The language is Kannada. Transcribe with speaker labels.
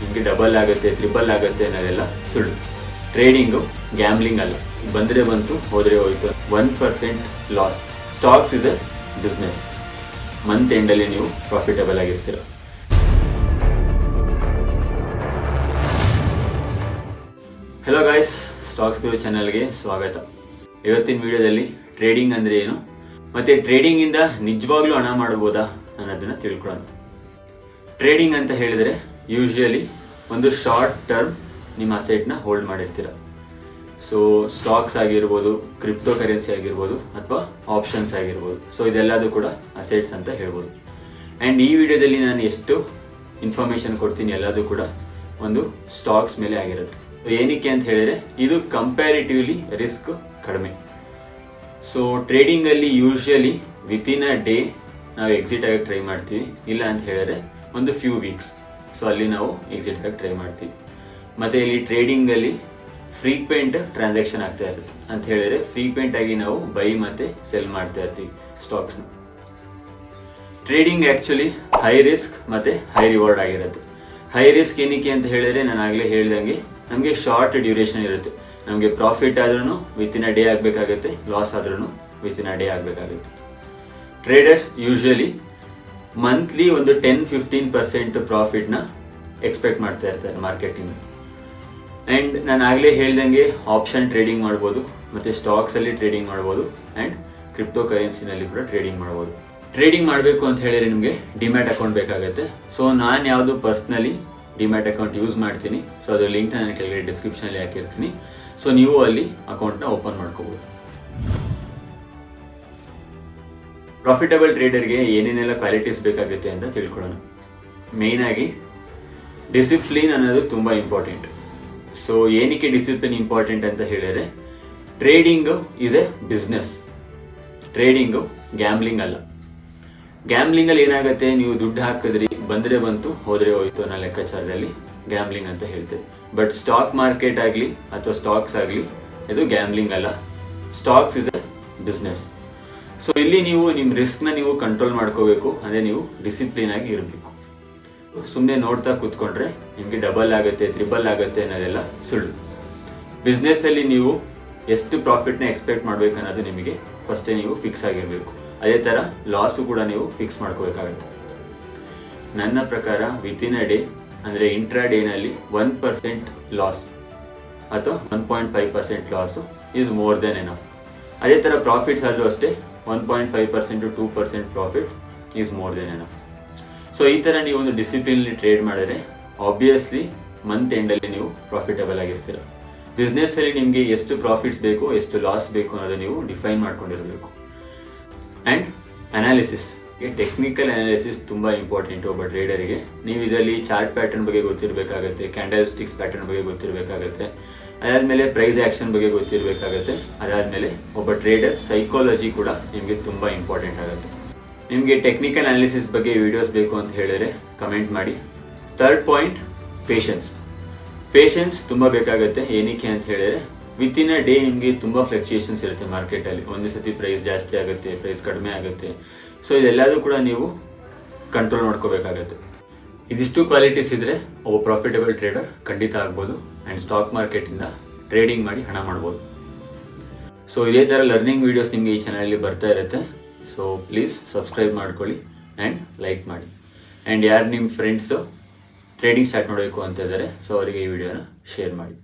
Speaker 1: ನಿಮಗೆ ಡಬಲ್ ಆಗುತ್ತೆ, ತ್ರಿಬಲ್ ಆಗುತ್ತೆ ಅನ್ನೋದೆಲ್ಲ ಸುಳ್ಳು. ಟ್ರೇಡಿಂಗು ಗ್ಯಾಮ್ಲಿಂಗ್ ಅಲ್ಲ. ಬಂದರೆ ಬಂತು, ಹೋದರೆ ಹೋಯಿತು. 1% loss. Stocks is a business. Month ಎಂಡಲ್ಲಿ ನೀವು ಪ್ರಾಫಿಟಬಲ್ ಆಗಿರ್ತೀರ. ಹಲೋ ಗಾಯ್ಸ್, ಸ್ಟಾಕ್ಸ್ ಗುರು ಚಾನಲ್ಗೆ ಸ್ವಾಗತ. ಇವತ್ತಿನ ವಿಡಿಯೋದಲ್ಲಿ ಟ್ರೇಡಿಂಗ್ ಅಂದರೆ ಏನು ಮತ್ತು ಟ್ರೇಡಿಂಗಿಂದ ನಿಜವಾಗ್ಲೂ ಹಣ ಮಾಡ್ಬೋದಾ ಅನ್ನೋದನ್ನು ತಿಳ್ಕೊಳ್ಳೋಣ. ಟ್ರೇಡಿಂಗ್ ಅಂತ ಹೇಳಿದರೆ ಯೂಶ್ವಲಿ ಒಂದು ಶಾರ್ಟ್ ಟರ್ಮ್ ನಿಮ್ಮ ಅಸೆಟ್ನ ಹೋಲ್ಡ್ ಮಾಡಿರ್ತೀರ. ಸೊ ಸ್ಟಾಕ್ಸ್ ಆಗಿರ್ಬೋದು, ಕ್ರಿಪ್ಟೋ ಕರೆನ್ಸಿ ಆಗಿರ್ಬೋದು, ಅಥವಾ ಆಪ್ಷನ್ಸ್ ಆಗಿರ್ಬೋದು. ಸೊ ಇದೆಲ್ಲದೂ ಕೂಡ ಅಸೆಟ್ಸ್ ಅಂತ ಹೇಳ್ಬೋದು. ಆ್ಯಂಡ್ ಈ ವಿಡಿಯೋದಲ್ಲಿ ನಾನು ಎಷ್ಟು ಇನ್ಫಾರ್ಮೇಷನ್ ಕೊಡ್ತೀನಿ ಎಲ್ಲದೂ ಕೂಡ ಒಂದು ಸ್ಟಾಕ್ಸ್ ಮೇಲೆ ಆಗಿರುತ್ತೆ. ಏನಕ್ಕೆ ಅಂತ ಹೇಳಿದರೆ ಇದು ಕಂಪ್ಯಾರಿಟಿವ್ಲಿ ರಿಸ್ಕ್ ಕಡಿಮೆ. ಸೊ ಟ್ರೇಡಿಂಗಲ್ಲಿ ಯೂಶ್ವಲಿ ವಿತಿನ್ ಅ ಡೇ ನಾವು ಎಕ್ಸಿಟ್ ಆಗಿ ಟ್ರೈ ಮಾಡ್ತೀವಿ. ಇಲ್ಲ ಅಂತ ಹೇಳಿದ್ರೆ ಒಂದು ಫ್ಯೂ ವೀಕ್ಸ್. ಸೊ ಅಲ್ಲಿ ನಾವು ಎಕ್ಸಿಟ್ ಆಗಿ ಟ್ರೈ ಮಾಡ್ತೀವಿ. ಮತ್ತು ಇಲ್ಲಿ ಟ್ರೇಡಿಂಗಲ್ಲಿ ಫ್ರೀಕ್ವೆಂಟ್ ಟ್ರಾನ್ಸಾಕ್ಷನ್ ಆಗ್ತಾ ಇರುತ್ತೆ. ಅಂತ ಹೇಳಿದರೆ ಫ್ರೀಕ್ವೆಂಟ್ ಆಗಿ ನಾವು ಬೈ ಮತ್ತು ಸೆಲ್ ಮಾಡ್ತಾ ಇರ್ತೀವಿ ಸ್ಟಾಕ್ಸ್ನ. ಟ್ರೇಡಿಂಗ್ ಆ್ಯಕ್ಚುಲಿ ಹೈ ರಿಸ್ಕ್ ಮತ್ತು ಹೈ ರಿವಾರ್ಡ್ ಆಗಿರುತ್ತೆ. ಹೈ ರಿಸ್ಕ್ ಏನಕ್ಕೆ ಅಂತ ಹೇಳಿದರೆ ನಾನು ಆಗಲೇ ಹೇಳ್ದಂಗೆ ನಮಗೆ ಶಾರ್ಟ್ ಡ್ಯೂರೇಷನ್ ಇರುತ್ತೆ. ನಮಗೆ ಪ್ರಾಫಿಟ್ ಆದ್ರೂ ವಿತಿನ್ ಅ ಡೇ ಆಗಬೇಕಾಗುತ್ತೆ, ಲಾಸ್ ಆದ್ರೂ ವಿತಿನ್ ಅ ಡೇ ಆಗಬೇಕಾಗುತ್ತೆ. ಟ್ರೇಡರ್ಸ್ ಯೂಶ್ವಲಿ ಮಂತ್ಲಿ ಒಂದು 10-15% ಪ್ರಾಫಿಟ್ನ ಎಕ್ಸ್ಪೆಕ್ಟ್ ಮಾಡ್ತಾ ಇರ್ತಾರೆ ಮಾರ್ಕೆಟಿಂದ. ಆ್ಯಂಡ್ ನಾನು ಆಗಲೇ ಹೇಳ್ದಂಗೆ ಆಪ್ಷನ್ ಟ್ರೇಡಿಂಗ್ ಮಾಡ್ಬೋದು, ಮತ್ತು ಸ್ಟಾಕ್ಸಲ್ಲಿ ಟ್ರೇಡಿಂಗ್ ಮಾಡ್ಬೋದು, ಆ್ಯಂಡ್ ಕ್ರಿಪ್ಟೋ ಕರೆನ್ಸಿನಲ್ಲಿ ಕೂಡ ಟ್ರೇಡಿಂಗ್ ಮಾಡ್ಬೋದು. ಟ್ರೇಡಿಂಗ್ ಮಾಡಬೇಕು ಅಂತ ಹೇಳಿದರೆ ನಿಮಗೆ ಡಿಮ್ಯಾಟ್ ಅಕೌಂಟ್ ಬೇಕಾಗುತ್ತೆ. ಸೊ ನಾನು ಯಾವುದು ಪರ್ಸ್ನಲಿ ಡಿಮ್ಯಾಟ್ ಅಕೌಂಟ್ ಯೂಸ್ ಮಾಡ್ತೀನಿ. ಸೊ ಅದರ ಲಿಂಕ್ ನಾನು ಕೆಳಗಡೆ ಡಿಸ್ಕ್ರಿಪ್ಷನಲ್ಲಿ ಹಾಕಿರ್ತೀನಿ. ಸೊ ನೀವು ಅಲ್ಲಿ ಅಕೌಂಟ್ನ ಓಪನ್ ಮಾಡ್ಕೋಬೋದು. ಪ್ರಾಫಿಟಬಲ್ ಟ್ರೇಡರ್ಗೆ ಏನೇನೆಲ್ಲ ಕ್ವಾಲಿಟೀಸ್ ಬೇಕಾಗುತ್ತೆ ಅಂತ ತಿಳ್ಕೊಳ್ಳೋಣ. ಮೇಯ್ನಾಗಿ ಡಿಸಿಪ್ಲಿನ್ ಅನ್ನೋದು ತುಂಬ ಇಂಪಾರ್ಟೆಂಟ್. ಸೊ ಏನಕ್ಕೆ ಡಿಸಿಪ್ಲಿನ್ ಇಂಪಾರ್ಟೆಂಟ್ ಅಂತ ಹೇಳಿದರೆ trading is A business. Trading gambling ಅಲ್ಲ. ಗ್ಯಾಮ್ಲಿಂಗಲ್ಲಿ ಏನಾಗುತ್ತೆ, ನೀವು ದುಡ್ಡು ಹಾಕಿದ್ರಿ, ಬಂದರೆ ಬಂತು, ಹೋದರೆ ಹೋಯಿತು ಅನ್ನೋ ಲೆಕ್ಕಾಚಾರದಲ್ಲಿ ಗ್ಯಾಮ್ಲಿಂಗ್ ಅಂತ ಹೇಳ್ತೇವೆ. ಬಟ್ ಸ್ಟಾಕ್ ಮಾರ್ಕೆಟ್ ಆಗಲಿ ಅಥವಾ ಸ್ಟಾಕ್ಸ್ ಆಗಲಿ ಇದು ಗ್ಯಾಮ್ಲಿಂಗ್ ಅಲ್ಲ. Stocks is a business. So ಇಲ್ಲಿ ನೀವು ನಿಮ್ಮ ರಿಸ್ಕ್ನ ನೀವು ಕಂಟ್ರೋಲ್ ಮಾಡ್ಕೋಬೇಕು. ಅಂದರೆ ನೀವು ಡಿಸಿಪ್ಲಿನ್ ಆಗಿ ಇರಬೇಕು. ಸುಮ್ಮನೆ ನೋಡ್ತಾ ಕೂತ್ಕೊಂಡ್ರೆ ನಿಮಗೆ ಡಬಲ್ ಆಗುತ್ತೆ, ತ್ರಿಬಲ್ ಆಗುತ್ತೆ ಅನ್ನೋದೆಲ್ಲ ಸುಳ್ಳು. ಬಿಸ್ನೆಸ್ಸಲ್ಲಿ ನೀವು ಎಷ್ಟು ಪ್ರಾಫಿಟ್ನ ಎಕ್ಸ್ಪೆಕ್ಟ್ ಮಾಡಬೇಕು ಅನ್ನೋದು ನಿಮಗೆ ಫಸ್ಟೇ ನೀವು ಫಿಕ್ಸ್ ಆಗಿರಬೇಕು. ಅದೇ ಥರ ಲಾಸು ಕೂಡ ನೀವು ಫಿಕ್ಸ್ ಮಾಡ್ಕೋಬೇಕಾಗುತ್ತೆ. ನನ್ನ ಪ್ರಕಾರ ವಿತಿನ್ ಅ ಡೇ ಅಂದರೆ ಇಂಟ್ರಾ ಡೇನಲ್ಲಿ 1% ಲಾಸ್ ಅಥವಾ 1.5% loss is more than enough. ಅದೇ ಥರ ಪ್ರಾಫಿಟ್ಸ್ ಆದರೂ ಅಷ್ಟೇ 1.5% to 2% profit is more than enough. So ಈ ಥರ ನೀವು ಒಂದು ಡಿಸಿಪ್ಲಿನಲ್ಲಿ ಟ್ರೇಡ್ ಮಾಡಿದ್ರೆ ಆಬ್ವಿಯಸ್ಲಿ ಮಂತ್ ಎಂಡಲ್ಲಿ ನೀವು ಪ್ರಾಫಿಟಬಲ್ ಆಗಿರ್ತೀರ. ಬಿಸ್ನೆಸ್ಸಲ್ಲಿ ನಿಮಗೆ ಎಷ್ಟು ಪ್ರಾಫಿಟ್ಸ್ ಬೇಕು, ಎಷ್ಟು ಲಾಸ್ ಬೇಕು ಅನ್ನೋದು ನೀವು ಡಿಫೈನ್ ಮಾಡ್ಕೊಂಡಿರಬೇಕು. ಆ್ಯಂಡ್ ಅನಾಲಿಸಿಸ್, ಟೆಕ್ನಿಕಲ್ ಅನಾಲಿಸಿಸ್ ತುಂಬ ಇಂಪಾರ್ಟೆಂಟ್ ಒಬ್ಬ ಟ್ರೇಡರಿಗೆ. ನೀವು ಇದರಲ್ಲಿ ಚಾರ್ಟ್ ಪ್ಯಾಟರ್ನ್ ಬಗ್ಗೆ ಗೊತ್ತಿರಬೇಕಾಗತ್ತೆ, ಕ್ಯಾಂಡಲ್ ಸ್ಟಿಕ್ಸ್ ಪ್ಯಾಟರ್ನ್ ಬಗ್ಗೆ ಗೊತ್ತಿರಬೇಕಾಗತ್ತೆ, ಅದಾದಮೇಲೆ ಪ್ರೈಸ್ ಆ್ಯಕ್ಷನ್ ಬಗ್ಗೆ ಗೊತ್ತಿರಬೇಕಾಗತ್ತೆ. ಅದಾದಮೇಲೆ ಒಬ್ಬ ಟ್ರೇಡರ್ ಸೈಕಾಲಜಿ ಕೂಡ ನಿಮಗೆ ತುಂಬ ಇಂಪಾರ್ಟೆಂಟ್ ಆಗುತ್ತೆ. ನಿಮಗೆ ಟೆಕ್ನಿಕಲ್ ಅನಾಲಿಸಿಸ್ ಬಗ್ಗೆ ವಿಡಿಯೋಸ್ ಬೇಕು ಅಂತ ಹೇಳಿದರೆ ಕಮೆಂಟ್ ಮಾಡಿ. Third point, patience. ಪೇಷನ್ಸ್ ತುಂಬ ಬೇಕಾಗುತ್ತೆ. ಏನಕ್ಕೆ ಅಂತ ಹೇಳಿದರೆ ವಿತಿನ್ ಅ ಡೇ ನಿಮಗೆ ತುಂಬ ಫ್ಲಕ್ಚುಯೇಷನ್ಸ್ ಇರುತ್ತೆ ಮಾರ್ಕೆಟಲ್ಲಿ. ಒಂದು ಸತಿ ಪ್ರೈಸ್ ಜಾಸ್ತಿ ಆಗುತ್ತೆ, ಪ್ರೈಸ್ ಕಡಿಮೆ ಆಗುತ್ತೆ. ಸೊ ಇದೆಲ್ಲದೂ ಕೂಡ ನೀವು ಕಂಟ್ರೋಲ್ ಮಾಡ್ಕೋಬೇಕಾಗತ್ತೆ. ಇದಿಷ್ಟು ಕ್ವಾಲಿಟೀಸ್ ಇದ್ದರೆ ಒಬ್ಬ ಪ್ರಾಫಿಟಬಲ್ ಟ್ರೇಡರ್ ಖಂಡಿತ ಆಗ್ಬೋದು. ಆ್ಯಂಡ್ ಸ್ಟಾಕ್ ಮಾರ್ಕೆಟಿಂದ ಟ್ರೇಡಿಂಗ್ ಮಾಡಿ ಹಣ ಮಾಡ್ಬೋದು. ಸೊ ಇದೇ ಥರ ಲರ್ನಿಂಗ್ ವೀಡಿಯೋಸ್ ನಿಮಗೆ ಈ ಚಾನಲಲ್ಲಿ ಬರ್ತಾ ಇರುತ್ತೆ. ಸೊ ಪ್ಲೀಸ್ ಸಬ್ಸ್ಕ್ರೈಬ್ ಮಾಡ್ಕೊಳ್ಳಿ ಆ್ಯಂಡ್ ಲೈಕ್ ಮಾಡಿ. ಆ್ಯಂಡ್ ಯಾರು ನಿಮ್ಮ ಫ್ರೆಂಡ್ಸು ಟ್ರೇಡಿಂಗ್ ಸ್ಟಾರ್ಟ್ ಮಾಡಬೇಕು ಅಂತ ಇದ್ದಾರೆ, ಸೊ ಅವರಿಗೆ ಈ ವಿಡಿಯೋನ ಶೇರ್ ಮಾಡಿ.